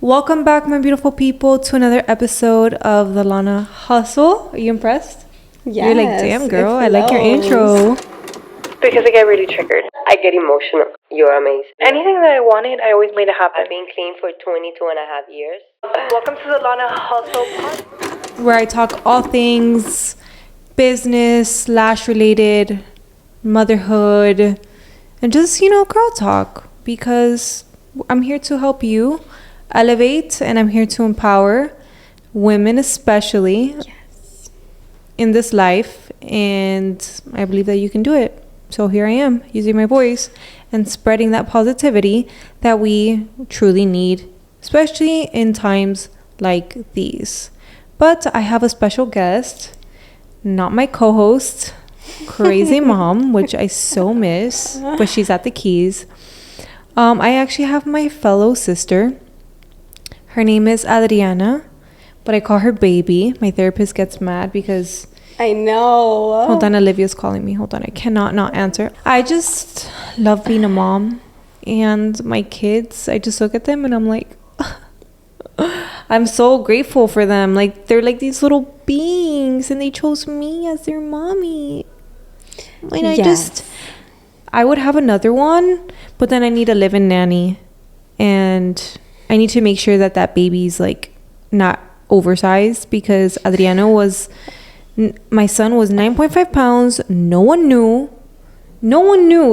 Welcome back, my beautiful people, to another episode of the Lana Hustle. Are you impressed? Yes. You're like, damn, girl, I like your intro. Because I get really triggered. I get emotional. You're amazing. Anything that I wanted, I always made it happen. I've been clean for 22 and a half years. Welcome to the Lana Hustle podcast, Where I talk all things business, related, motherhood, and just, girl talk. Because I'm here to help you elevate, and I'm here to empower women, especially in this life. And I believe that you can do it. So here I am, using my voice and spreading that positivity that we truly need, especially in times like these. But I have a special guest, not my co-host, Crazy Mom, which I so miss, but she's at the keys. I actually have my fellow sister. Her name is Adriana, but I call her Baby. My therapist gets mad because... I know. Hold on, Olivia's calling me. Hold on, I cannot not answer. I just love being a mom. And my kids, I just look at them and I'm like... I'm so grateful for them. Like, they're like these little beings and they chose me as their mommy. And I would have another one, but then I need a live-in nanny. And I need to make sure that that baby's like not oversized, because Adriano was... My son was 9.5 pounds. No one knew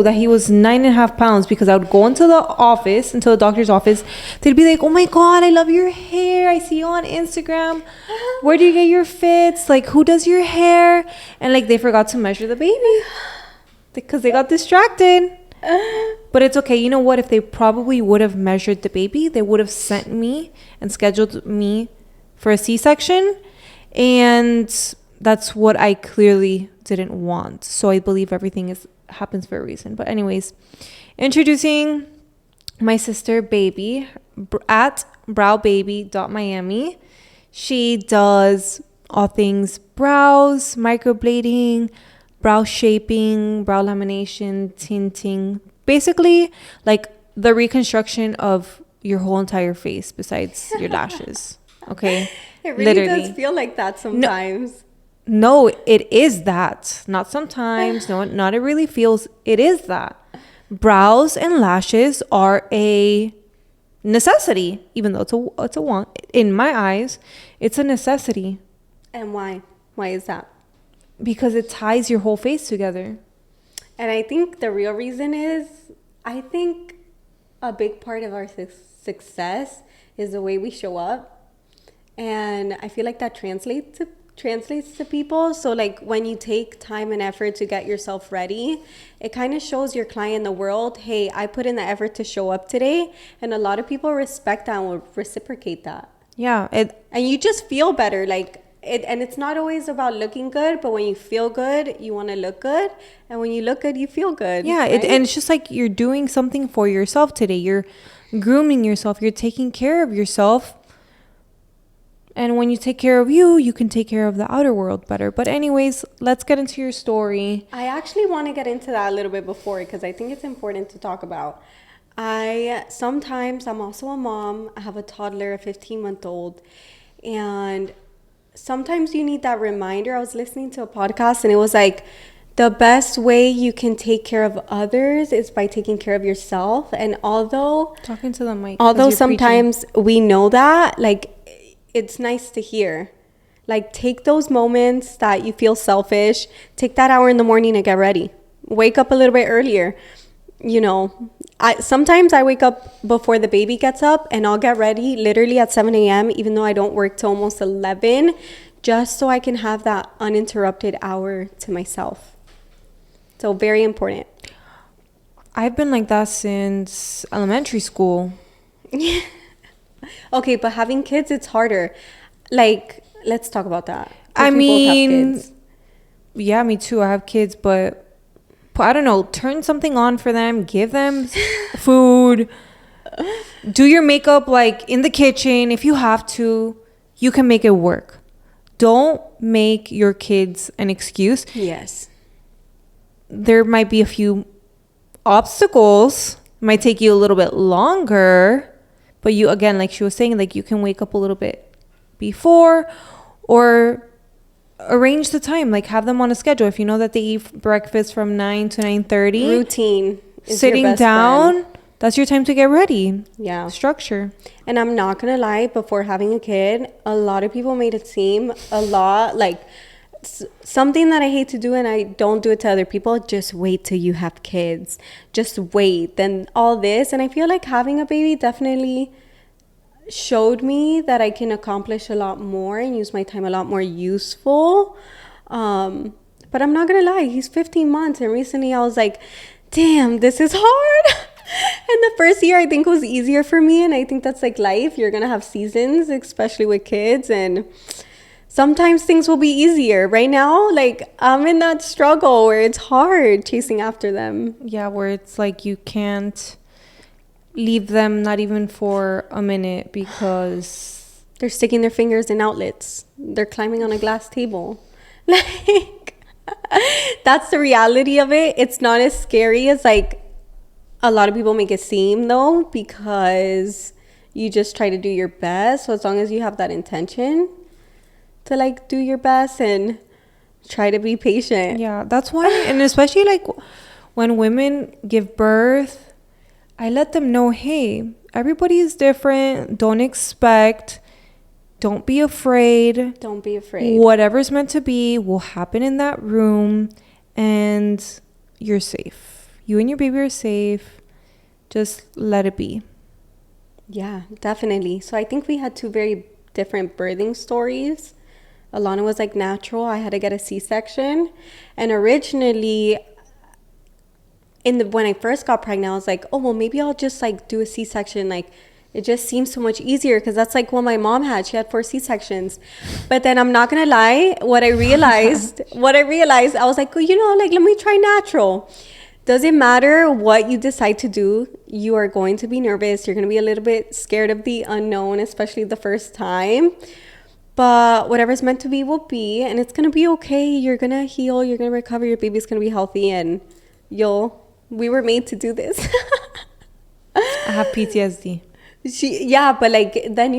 that he was 9.5 pounds, because I would go into the doctor's office. They'd be like, oh my God, I love your hair. I see you on Instagram. Where do you get your fits? Like, who does your hair? And like, they forgot to measure the baby because they got distracted. But it's okay. You know what? If they probably would have measured the baby, they would have sent me and scheduled me for a C-section. And that's what I clearly didn't want. So I believe everything happens for a reason. But anyways, introducing my sister Baby at browbaby.miami. She does all things brows, microblading, brow shaping, brow lamination, tinting. Basically, like the reconstruction of your whole entire face besides your lashes. Okay? It really does feel like that sometimes. No, it is that. Not sometimes. No, not it really feels. It is that. Brows and lashes are a necessity, even though it's a want. In my eyes, it's a necessity. And why? Why is that? Because it ties your whole face together. And I think the real reason is, I think a big part of our success is the way we show up. And I feel like that translates to people. So like when you take time and effort to get yourself ready, it kind of shows your client, the world, hey, I put in the effort to show up today. And a lot of people respect that and will reciprocate that. Yeah. And you just feel better. And it's not always about looking good, but when you feel good, you want to look good. And when you look good, you feel good. Yeah. Right? And it's just like you're doing something for yourself today. You're grooming yourself. You're taking care of yourself. And when you take care of you, you can take care of the outer world better. But anyways, let's get into your story. I actually want to get into that a little bit before, because I think it's important to talk about. I'm also a mom. I have a toddler, a 15-month-old. And sometimes you need that reminder. I was listening to a podcast and it was like, the best way you can take care of others is by taking care of yourself. And although talking to the mic, although sometimes we know that, like, it's nice to hear. Like, take those moments that you feel selfish. Take that hour in the morning to get ready. Wake up a little bit earlier. Sometimes I wake up before the baby gets up and I'll get ready literally at 7 a.m. even though I don't work till almost 11, just so I can have that uninterrupted hour to myself. So very important. I've been like that since elementary school. Okay, but having kids, it's harder. Like, let's talk about that. I mean, yeah, me too. I have kids, but I don't know. Turn something on for them. Give them food. Do your makeup like in the kitchen. If you have to, you can make it work. Don't make your kids an excuse. Yes. There might be a few obstacles. Might take you a little bit longer But you, again, like she was saying, like you can wake up a little bit before or arrange the time, like have them on a schedule. If you know that they eat breakfast from 9 to 9:30, routine is sitting your best down friend. That's your time to get ready. Yeah. Structure. And I'm not gonna lie, before having a kid, a lot of people made it seem a lot like something that I hate to do, and I don't do it to other people. Just wait till you have kids. Just wait. Then all this. And I feel like having a baby definitely showed me that I can accomplish a lot more and use my time a lot more useful. But I'm not gonna lie, he's 15 months, and recently I was like, damn, this is hard. And the first year I think was easier for me, and I think that's like life. You're gonna have seasons, especially with kids, and sometimes things will be easier. Right now, like I'm in that struggle where it's hard chasing after them. Yeah, where it's like you can't leave them not even for a minute because they're sticking their fingers in outlets. They're climbing on a glass table. Like that's the reality of it. It's not as scary as like a lot of people make it seem though, because you just try to do your best. So as long as you have that intention to like do your best and try to be patient. Yeah, that's why. And especially like when women give birth, I let them know, hey, everybody is different. Don't expect. Don't be afraid. Don't be afraid. Whatever's meant to be will happen in that room, and you're safe. You and your baby are safe. Just let it be. Yeah, definitely. So I think we had two very different birthing stories. Alana was like natural. I had to get a C-section. And originally, when I first got pregnant, I was like, oh, well, maybe I'll just like do a C-section. Like, it just seems so much easier because that's like what my mom had. She had 4 C-sections. But then I'm not going to lie. What I realized, I was like, well, like, let me try natural. Doesn't matter what you decide to do. You are going to be nervous. You're going to be a little bit scared of the unknown, especially the first time. But whatever's meant to be will be. And it's going to be okay. You're going to heal. You're going to recover. Your baby's going to be healthy. And we were made to do this. I have PTSD. But like then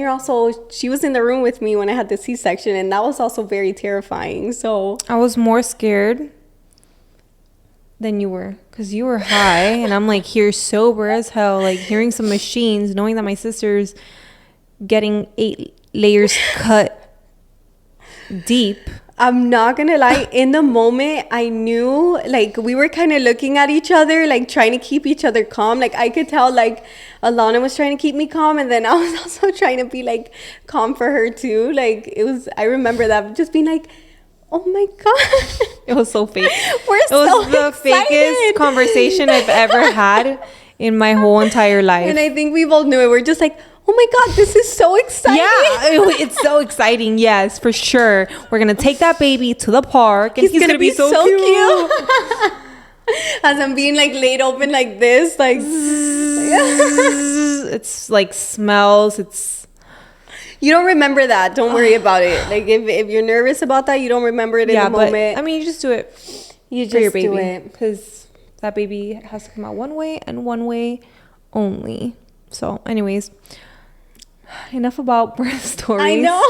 she was in the room with me when I had the C-section, and that was also very terrifying. So I was more scared than you were, because you were high and I'm like here sober as hell, like hearing some machines, knowing that my sister's getting 8 layers cut deep. I'm not gonna lie, in the moment I knew, like, we were kind of looking at each other, like trying to keep each other calm. Like I could tell, like Alana was trying to keep me calm, and then I was also trying to be like calm for her too. Like I remember that, just being like, oh my god, it was so fake. It was the excited. Fakest conversation I've ever had in my whole entire life. And I think we both knew it. We're just like, oh my god, this is so exciting. Yeah, it's so exciting. Yes, for sure. We're gonna take that baby to the park, and he's gonna be so cute. As I'm being like laid open like this, like it's like smells. You don't remember that. Don't worry about it. Like if you're nervous about that, you don't remember it in the moment. I mean, you just do it. You for your just baby, do it because that baby has to come out one way and one way only. So, anyways, enough about birth stories. I know.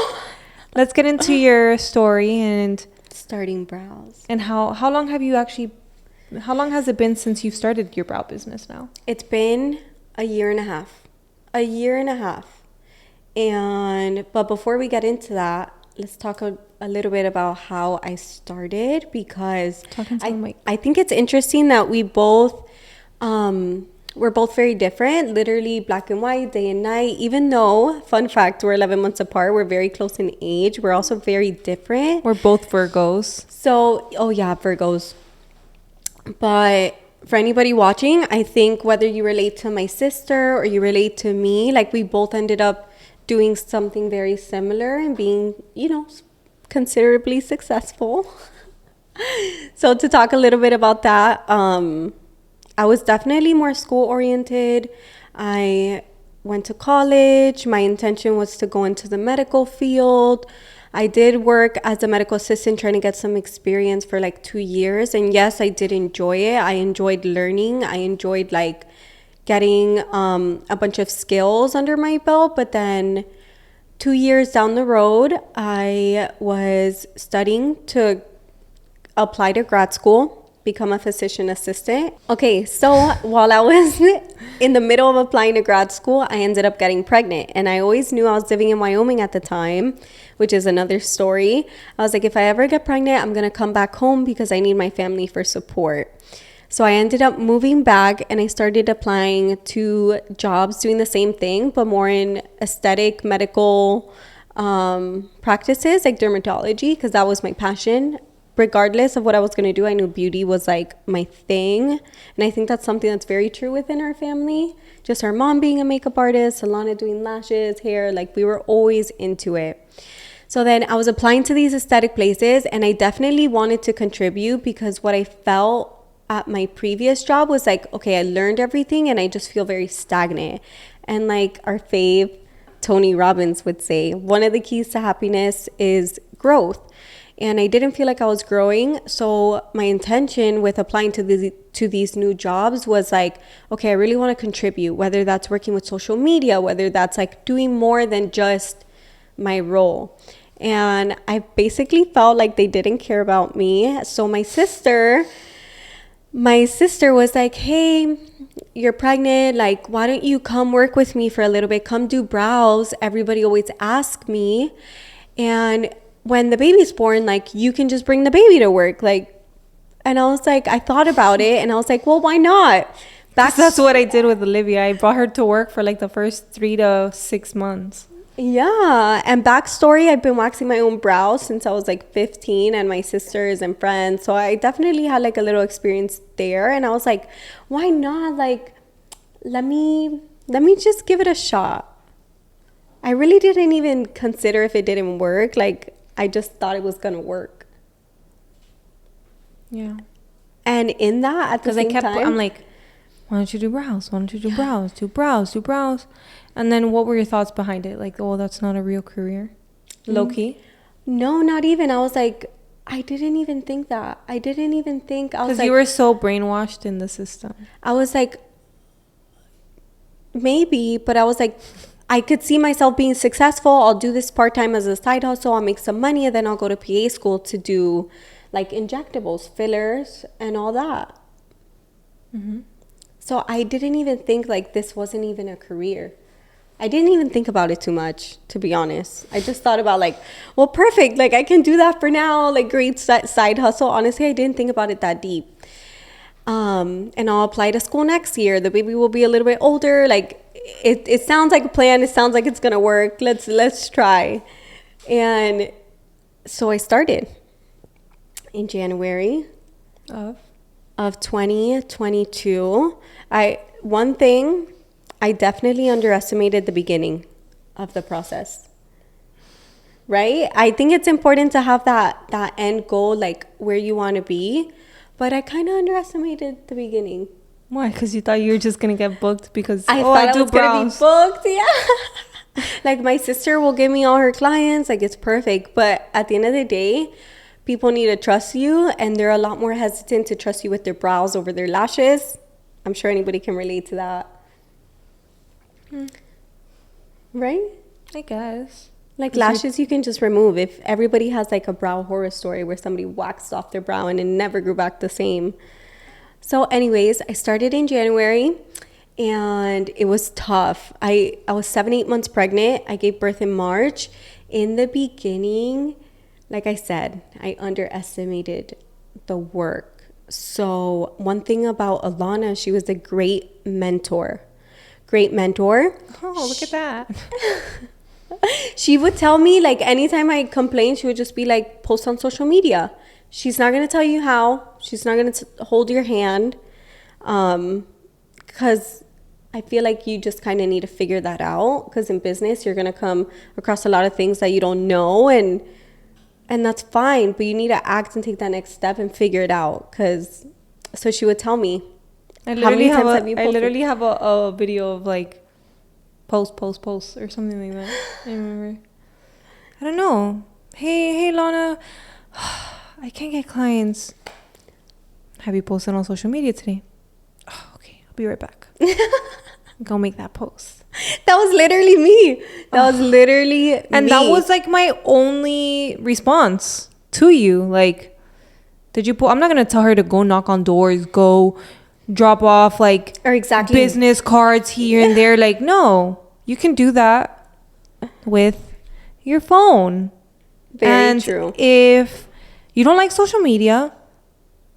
Let's get into your story and starting brows. And how long has it been since you've started your brow business now? It's been a year and a half. But before we get into that, let's talk a little bit about how I started, because I think it's interesting that we're both very different, literally black and white, day and night. Even though, fun fact, we're 11 months apart, we're very close in age, we're also very different. We're both Virgos. So, Virgos. But for anybody watching, I think whether you relate to my sister or you relate to me, like we both ended up doing something very similar and being, considerably successful. So to talk a little bit about that, I was definitely more school oriented. I went to college. My intention was to go into the medical field. I did work as a medical assistant, trying to get some experience for like 2 years. And yes, I did enjoy it. I enjoyed learning. I enjoyed like getting a bunch of skills under my belt. But then 2 years down the road, I was studying to apply to grad school, become a physician assistant. Okay, so while I was in the middle of applying to grad school, I ended up getting pregnant. And I always knew I was living in Wyoming at the time, which is another story. I was like, if I ever get pregnant, I'm going to come back home because I need my family for support. So I ended up moving back and I started applying to jobs doing the same thing, but more in aesthetic medical practices like dermatology, because that was my passion. Regardless of what I was going to do, I knew beauty was like my thing. And I think that's something that's very true within our family. Just our mom being a makeup artist, Alana doing lashes, hair, like we were always into it. So then I was applying to these aesthetic places and I definitely wanted to contribute because what I felt at my previous job was like, okay, I learned everything and I just feel very stagnant. And like our fave, Tony Robbins would say, one of the keys to happiness is growth. And I didn't feel like I was growing. So my intention with applying to these new jobs was like, okay, I really want to contribute, whether that's working with social media, whether that's like doing more than just my role. And I basically felt like they didn't care about me. So my sister was like, hey, you're pregnant. Like, why don't you come work with me for a little bit? Come do brows. Everybody always asks me. And when the baby's born, like, you can just bring the baby to work. Like, and I was like, I thought about it and I was like, well, why not? That's what I did with Olivia. I brought her to work for like the first 3 to 6 months. Yeah. And backstory, I've been waxing my own brows since I was like 15 and my sisters and friends. So I definitely had like a little experience there. And I was like, why not? Like, let me just give it a shot. I really didn't even consider if it didn't work. Like, I just thought it was going to work. Yeah. And in that, at the same time, I'm like, why don't you do brows? Why don't you do brows? Do brows, do brows. And then what were your thoughts behind it? Like, oh, that's not a real career? Low key? No, not even. I was like, I didn't even think that. I was Because like, you were so brainwashed in the system. I was like, maybe, but I was like, I could see myself being successful. I'll do this part-time as a side hustle. I'll make some money and then I'll go to PA school to do like injectables, fillers, and all that. Mm-hmm. So I didn't even think like this wasn't even a career. I didn't even think about it too much, to be honest. I just thought about like, well, perfect. Like I can do that for now. Like great side hustle. Honestly, I didn't think about it that deep. And I'll apply to school next year. The baby will be a little bit older. Like it sounds like a plan. It sounds like it's gonna work. Let's try. And so I started in January of 2022. One thing, I definitely underestimated the beginning of the process. Right? I think it's important to have that end goal, like where you want to be. But I kind of underestimated the beginning. Why? Because you thought you were just going to get booked because, I thought I was going to be booked. Yeah. Like my sister will give me all her clients. Like it's perfect. But at the end of the day, people need to trust you. And they're a lot more hesitant to trust you with their brows over their lashes. I'm sure anybody can relate to that. Right? I guess. Like lashes you can just remove. If everybody has like a brow horror story where somebody waxed off their brow and it never grew back the same. So anyways, I started in January and it was tough. I was 7-8 months pregnant. I gave birth in March. In the beginning, like I said, I underestimated the work. So one thing about Alana, she was a great mentor. Oh, look at that. She would tell me, like, anytime I complained, she would just be like, post on social media. She's not going to tell you how. She's not going to hold your hand. Because I feel like you just kind of need to figure that out. Because in business, you're going to come across a lot of things that you don't know. And that's fine. But you need to act and take that next step and figure it out. So she would tell me. I literally have a video of like post or something like that. I remember. I don't know. Hey Lana, I can't get clients. Have you posted on social media today? Oh, okay, I'll be right back. go make that post. That was literally me. That was literally And me. that was like my only response to you. Like, did you I'm not going to tell her to go knock on doors, go drop off like or exactly business cards here and there. Like, no, you can do that with your phone. Very true. If you don't like social media,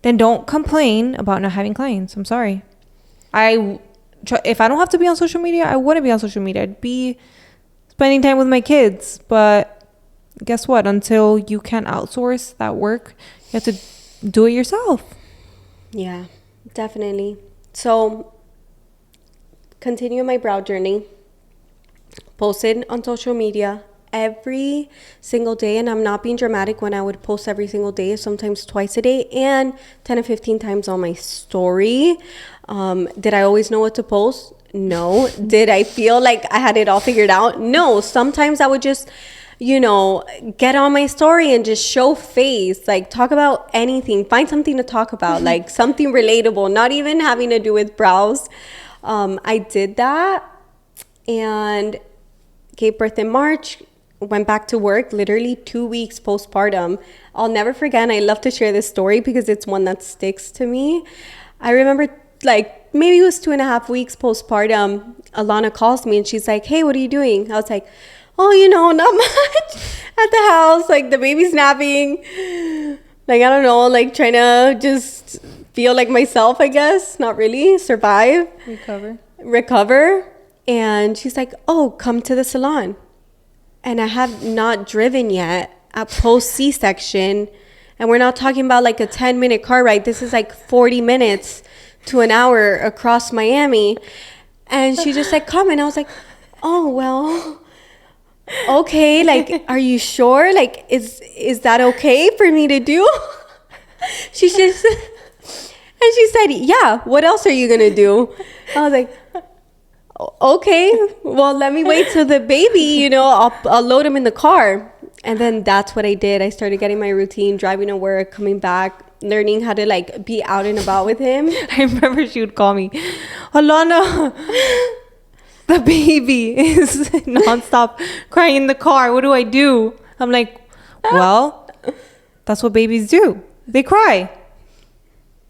then don't complain about not having clients. I'm sorry. If I don't have to be on social media, I wouldn't be on social media. I'd be spending time with my kids. But guess what? Until you can outsource that work, you have to do it yourself. Yeah, definitely. So, continue my brow journey. Posted on social media every single day, and I'm not being dramatic when I would post every single day, sometimes twice a day, and 10 to 15 times on my story. Did I always know what to post? No. Did I feel like I had it all figured out? No. Sometimes I would just, get on my story and just show face, like talk about anything, find something to talk about, like something relatable, not even having to do with brows. I did that and gave birth in March, went back to work literally 2 weeks postpartum. I'll never forget, and I love to share this story because it's one that sticks to me. I remember like maybe it was 2.5 weeks postpartum, Alana calls me and she's like, hey, what are you doing? I was like, oh, not much at the house. Like the baby's napping. Like, I don't know, like trying to just feel like myself, I guess. Not really. Survive. Recover. And she's like, oh, come to the salon. And I have not driven yet at post C-section. And we're not talking about like a 10-minute car ride. This is like 40 minutes to an hour across Miami. And she just like, come. And I was like, oh, well, okay. Like, are you sure? Like, is that okay for me to do? She just, and she said, yeah, what else are you going to do? I was like, okay, well, let me wait till the baby, I'll load him in the car. And then that's what I did. I started getting my routine, driving to work, coming back, learning how to like be out and about with him. I remember she would call me, Alana, the baby is nonstop crying in the car. What do I do? I'm like, well, that's what babies do. They cry.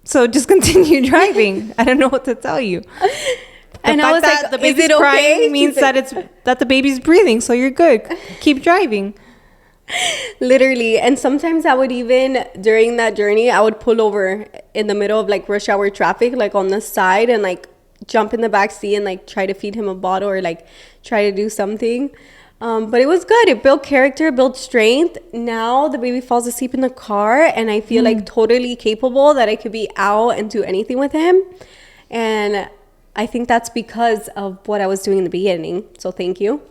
So just continue driving. I don't know what to tell you. And I was like, the baby's crying means that the baby's breathing, so you're good. Keep driving. Literally. And sometimes I would even, during that journey, I would pull over in the middle of like rush hour traffic, like on the side, and like jump in the back seat and like try to feed him a bottle or like try to do something. But it was good. It built character, built strength. Now the baby falls asleep in the car and I feel like totally capable that I could be out and do anything with him. And I think that's because of what I was doing in the beginning. So thank you.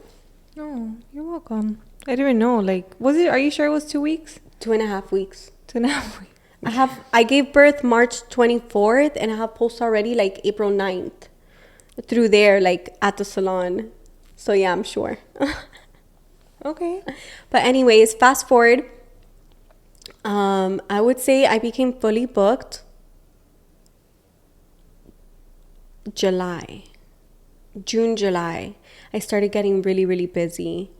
Oh, you're welcome. I didn't even know. Like, are you sure it was 2 weeks? 2.5 weeks. 2.5 weeks. I gave birth March 24th and I have post already like April 9th through there, like at the salon. So yeah, I'm sure. Okay. But anyways, fast forward. I would say I became fully booked June, July. I started getting really, really busy.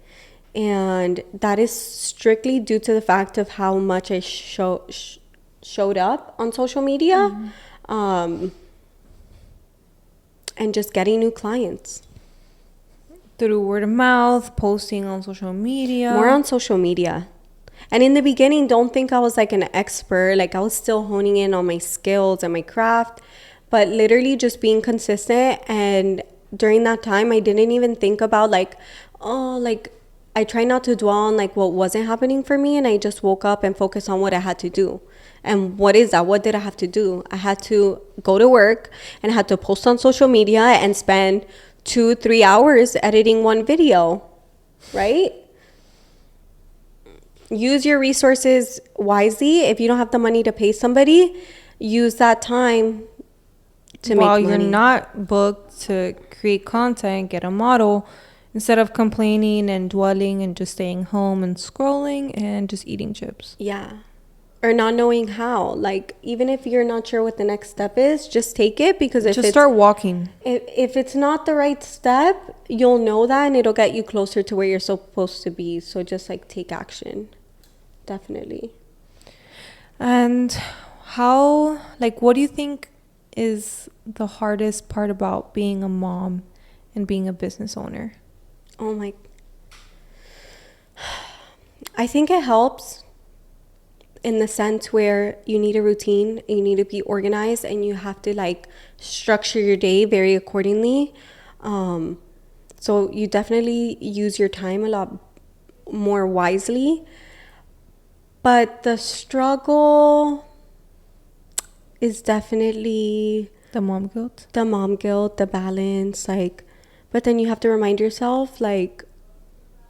And that is strictly due to the fact of how much I showed up on social media. And just getting new clients. Through word of mouth, posting on social media. More on social media. And in the beginning, don't think I was like an expert. Like I was still honing in on my skills and my craft. But literally just being consistent. And during that time, I didn't even think about like, I try not to dwell on like what wasn't happening for me. And I just woke up and focused on what I had to do. And what is that? What did I have to do? I had to go to work and I had to post on social media and spend 2-3 hours editing one video, right? Use your resources wisely. If you don't have the money to pay somebody, use that time to make money. While you're not booked to create content, get a model, instead of complaining and dwelling and just staying home and scrolling and just eating chips. Yeah. or not knowing how. Like, even if you're not sure what the next step is, just take it, because if Just it's, start walking. if it's not the right step, you'll know that, and it'll get you closer to where you're supposed to be. So just like take action. Definitely. And how, like, what do you think is the hardest part about being a mom and being a business owner? Oh my. I think it helps in the sense where you need a routine, you need to be organized, and you have to like structure your day very accordingly. So you definitely use your time a lot more wisely. But the struggle is definitely The mom guilt? the mom guilt, the balance, like, but then you have to remind yourself, like,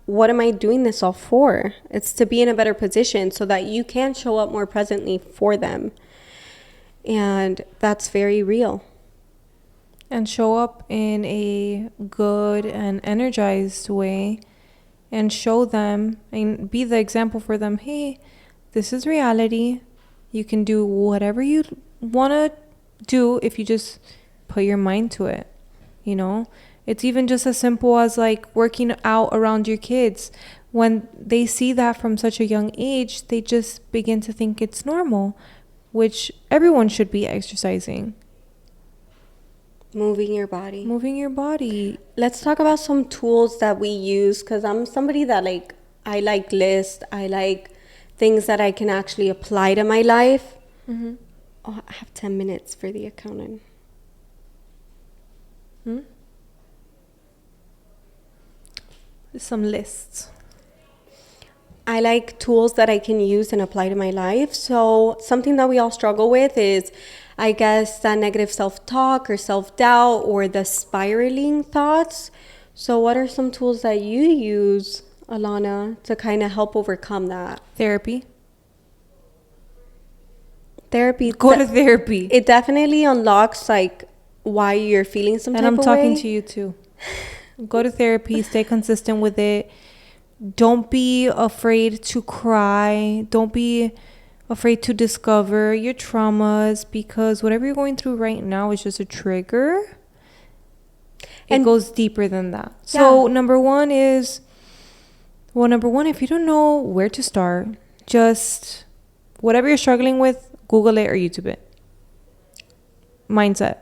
what am I doing this all for? It's to be in a better position so that you can show up more presently for them. And that's very real. And show up in a good and energized way and show them and be the example for them. Hey, this is reality. You can do whatever you want to do if you just put your mind to it. You know, it's even just as simple as like working out around your kids. When they see that from such a young age, they just begin to think it's normal, which everyone should be exercising. Moving your body. Moving your body. Let's talk about some tools that we use, because I'm somebody that like, I like lists. I like things that I can actually apply to my life. Mm-hmm. Oh, I have 10 minutes for the accountant. Some lists. I like tools that I can use and apply to my life. So something that we all struggle with is, I guess, that negative self-talk or self-doubt or the spiraling thoughts. So what are some tools that you use, Alana, to kind of help overcome that? Therapy. Therapy. Go to therapy. It definitely unlocks like why you're feeling some type of way. And I'm talking to you too. Go to therapy. Stay consistent with it. Don't be afraid to cry. Don't be afraid to discover your traumas, because whatever you're going through right now is just a trigger. It goes deeper than that. Yeah. So number one, if you don't know where to start, just whatever you're struggling with, Google it or YouTube it. Mindset.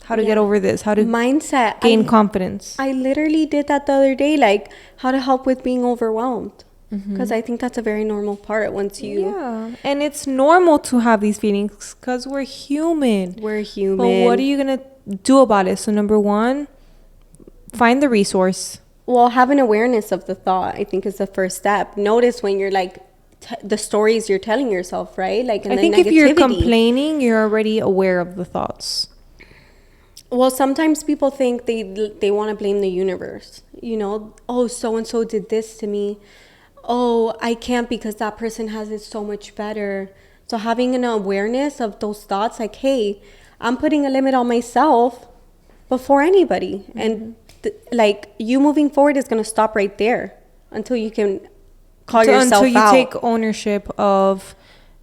How to get over this. How to mindset. gain confidence. I literally did that the other day, like how to help with being overwhelmed. Because I think that's a very normal part once you... Yeah. And it's normal to have these feelings because we're human. We're human. But what are you going to do about it? So number one, find the resource. Well, have an awareness of the thought, I think, is the first step. Notice when you're like the stories you're telling yourself, right? Like, and I think if you're complaining, you're already aware of the thoughts. Well, sometimes people think they want to blame the universe. You know, oh, so-and-so did this to me. Oh, I can't because that person has it so much better. So having an awareness of those thoughts, like, hey, I'm putting a limit on myself before anybody. And like, you moving forward is going to stop right there until you can call yourself out. Until you take ownership of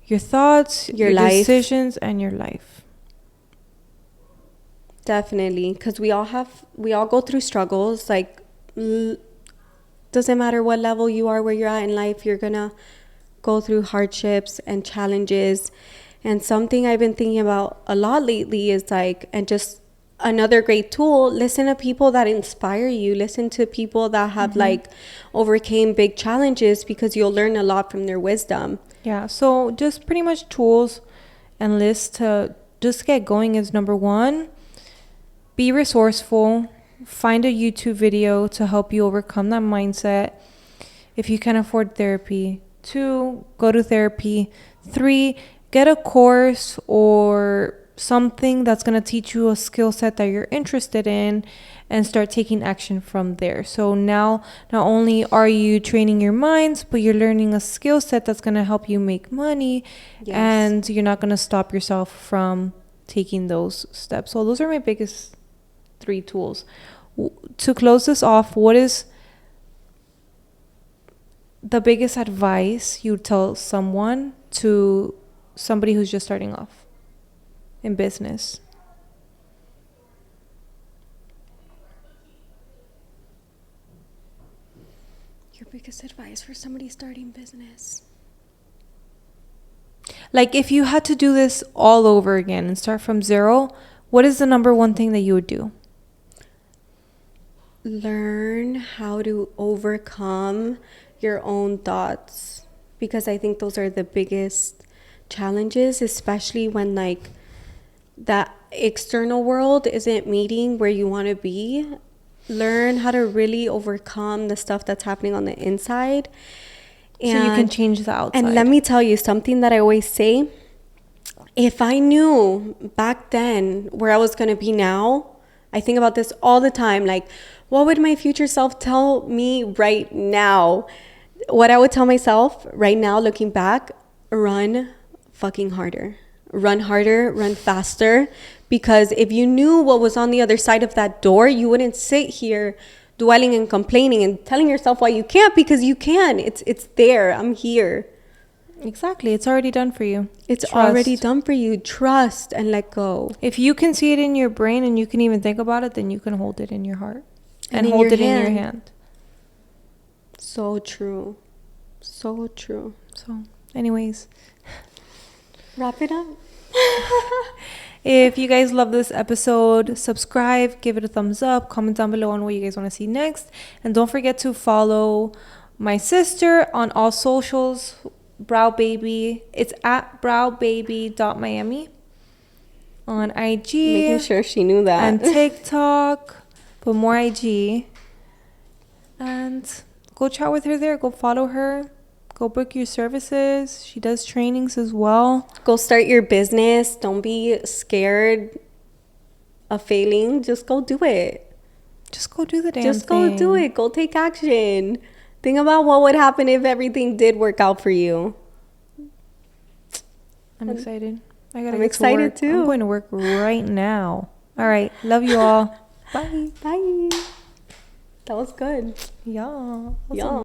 your thoughts, your life, decisions, and your life. Definitely, because we all go through struggles. Like, doesn't matter what level you are, where you're at in life, you're gonna go through hardships and challenges. And something I've been thinking about a lot lately is like, and just another great tool, listen to people that inspire you. Listen to people that have like overcame big challenges, because you'll learn a lot from their wisdom. Yeah, so just pretty much tools and lists to just get going is number one. Be resourceful. Find a YouTube video to help you overcome that mindset if you can afford therapy. 2, go to therapy. 3, get a course or something that's going to teach you a skill set that you're interested in and start taking action from there. So now not only are you training your minds, but you're learning a skill set that's going to help you make money. Yes. And you're not going to stop yourself from taking those steps. So those are my biggest 3 tools. To close this off, what is the biggest advice you tell someone to somebody who's just starting off in business? Your biggest advice for somebody starting business? Like, if you had to do this all over again and start from zero, what is the number one thing that you would do? Learn how to overcome your own thoughts, because I think those are the biggest challenges, especially when like that external world isn't meeting where you want to be. Learn how to really overcome the stuff that's happening on the inside, So you can change the outside. And let me tell you something that I always say. If I knew back then where I was going to be now, I think about this all the time. Like, what would my future self tell me right now? What I would tell myself right now, looking back, run fucking harder. Run harder, run faster. Because if you knew what was on the other side of that door, you wouldn't sit here dwelling and complaining and telling yourself why you can't, because you can. It's there. I'm here. Exactly. It's already done for you. It's already done for you. Trust and let go. If you can see it in your brain and you can even think about it, then you can hold it in your heart and hold it in your hand. So true. So true. So, anyways, wrap it up. If you guys love this episode, subscribe, give it a thumbs up, comment down below on what you guys want to see next. And don't forget to follow my sister on all socials. Brow Baby. It's at browbaby.miami on IG. Making sure she knew that. And TikTok. But more IG. And go chat with her there. Go follow her. Go book your services. She does trainings as well. Go start your business. Don't be scared of failing. Just go do it. Just go do the damn Just thing. go do it. Go take action. Think about what would happen if everything did work out for you. I'm excited. I'm excited too. I'm going to work right now. All right. Love you all. Bye. Bye. That was good. Yeah. Yeah.